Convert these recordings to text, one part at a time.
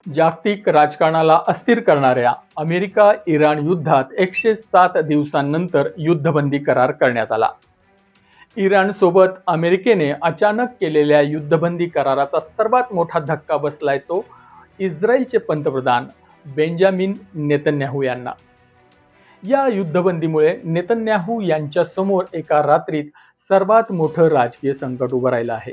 जागतिक राजकारणाला अस्थिर करणाऱ्या अमेरिका-इराण युद्धात 107 दिवसांनंतर युद्धबंदी करार करण्यात आला. इराणसोबत अमेरिकेने अचानक केलेल्या युद्धबंदी कराराचा सर्वात मोठा धक्का बसलाय तो इस्रायलचे पंतप्रधान बेंजामिन नेतन्याहू यांना. या युद्धबंदीमुळे नेतन्याहू यांच्या समोर एका रात्रीत सर्वात मोठं राजकीय संकट उभं राहिलं आहे.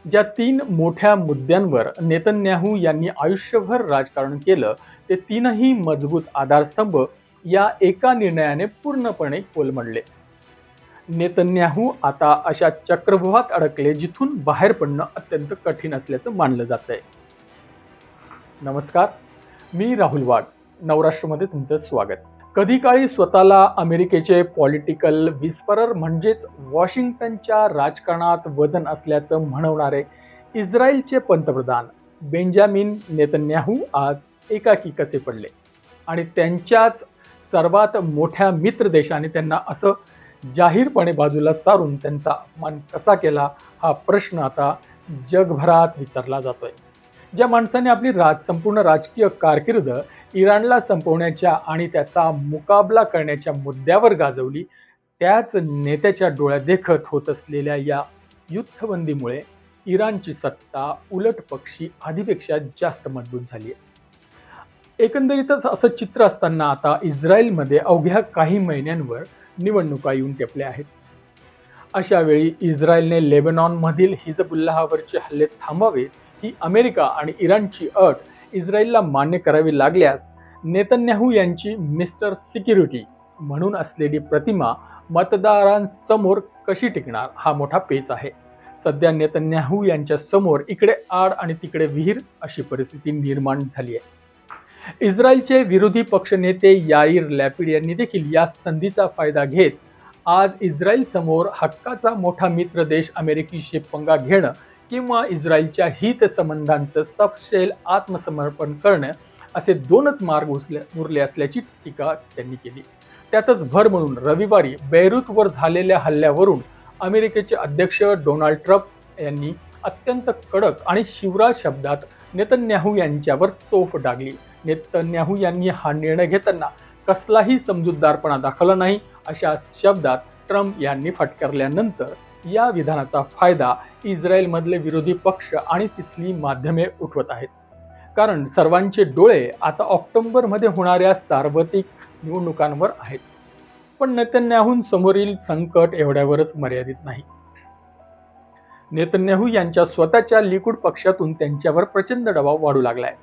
ज्या 3 मोठ्या मुद्द्यांवर नेतन्याहू यांनी आयुष्यभर राजकारण केलं ते 3ही मजबूत आधारस्तंभ या एका निर्णयाने पूर्णपणे कोलमडले. नेतन्याहू आता अशा चक्रव्यूहात अडकले जिथून बाहेर पडणं अत्यंत कठीण असल्याचं मानलं जातंय. नमस्कार, मी राहुल वाघ. नवराष्ट्रमध्ये तुमचं स्वागत. कधी काळी स्वतःला अमेरिकेचे पॉलिटिकल विस्परर म्हणजेच वॉशिंग्टनच्या राजकारणात वजन असल्याचं म्हणवणारे इस्रायलचे पंतप्रधान बेंजामिन नेतन्याहू आज एकाकी कसे पडले आणि त्यांच्याच सर्वात मोठ्या मित्र देशाने त्यांना असं जाहीरपणे बाजूला सारून त्यांचा अपमान कसा केला, हा प्रश्न आता जगभरात विचारला जातोय. ज्या माणसाने आपली संपूर्ण राजकीय कारकीर्द इराणला संपवण्याच्या आणि त्याचा मुकाबला करण्याच्या मुद्द्यावर गाजवली, त्याच नेत्याच्या डोळ्यात देखत होत असलेल्या या युद्धबंदीमुळे इराणची सत्ता उलट पक्षी आधीपेक्षा जास्त मजबूत झाली आहे. एकंदरीतच असं चित्र असताना आता इस्रायलमध्ये अवघ्या काही महिन्यांवर निवडणुका येऊन टेपल्या आहेत. अशा वेळी इस्रायलने लेबनॉनमधील हिजबुल्लाहवरचे हल्ले थांबावेत ही अमेरिका आणि इराणची अट इस्रायलला मान्य करावी लागल्यास नेतन्याहू यांची मिस्टर सिक्युरिटी म्हणून असलेली प्रतिमा मतदारांसमोर कशी टिकणार, हा मोठा पेच आहे. सध्या नेतन्याहू यांच्या समोर इकडे आड आणि तिकडे विहीर अशी परिस्थिती निर्माण झाली आहे. इस्रायलचे विरोधी पक्षनेते याईर लॅपिड यांनी देखील या संधीचा फायदा घेत आज इस्रायल समोर हक्काचा मोठा मित्र देश अमेरिकेशी पंगा घेणं किंवा इस्रायलच्या हितसंबंधांचं सपशेल आत्मसमर्पण करणं असे 2च मार्ग उरले असल्याची टीका त्यांनी केली. त्यातच भर म्हणून रविवारी बेरूतवर झालेल्या हल्ल्यावरून अमेरिकेचे अध्यक्ष डोनाल्ड ट्रम्प यांनी अत्यंत कडक आणि शिवराज शब्दात नेतन्याहू यांच्यावर तोफ डागली. नेतन्याहू यांनी हा निर्णय घेताना कसलाही समजूतदारपणा दाखवला नाही अशा शब्दात ट्रम्प यांनी फटकारल्यानंतर या विधानाचा फायदा इस्रायलमधले विरोधी पक्ष आणि तिथली माध्यमे उठवत आहेत. कारण सर्वांचे डोळे आता ऑक्टोबरमध्ये होणाऱ्या सार्वत्रिक निवडणुकांवर आहेत. पण नेतन्याहूंसमोरील संकट एवढ्यावरच मर्यादित नाही. नेतन्याहू यांच्या स्वतःच्या लिकुड पक्षातून त्यांच्यावर प्रचंड दबाव वाढू लागलाय.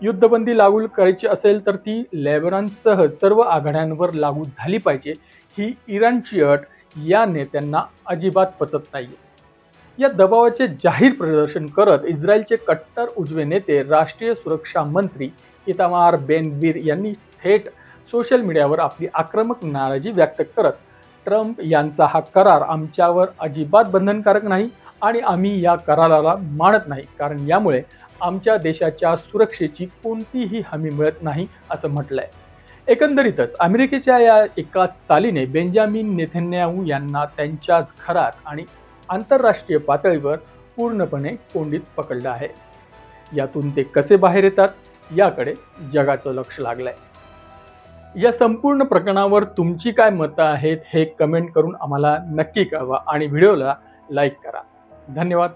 युद्धबंदी लागू करायची असेल तर ती लेबनॉनसह सर्व आघाड्यांवर लागू झाली पाहिजे, ही इराणची अट या नेत्यांना अजिबात पचत नाहीये. या दबावाचे जाहीर प्रदर्शन करत इस्रायलचे कट्टर उजवे नेते राष्ट्रीय सुरक्षा मंत्री इतामार बेन ग्वीर यांनी थेट सोशल मीडियावर आपली आक्रमक नाराजी व्यक्त करत ट्रम्प यांचा हा करार आमच्यावर अजिबात बंधनकारक नाही आणि आम्ही या कराराला मानत नाही, कारण यामुळे आमच्या देशाच्या सुरक्षेची कोणतीही हमी मिळत नाही असं म्हटलंय. एकंदरीतच अमेरिकेच्या या एका चालीने बेंजामिन नेतन्याहू यांना त्यांच्याच घरात आणि आंतरराष्ट्रीय पातळीवर पूर्णपणे कोंडीत पकडलं आहे. यातून ते कसे बाहेर येतात याकडे जगाचं लक्ष लागलंय. या संपूर्ण प्रकरणावर तुमची काय मतं आहेत हे कमेंट करून आम्हाला नक्की कळवा आणि व्हिडिओला लाईक करा. धन्यवाद.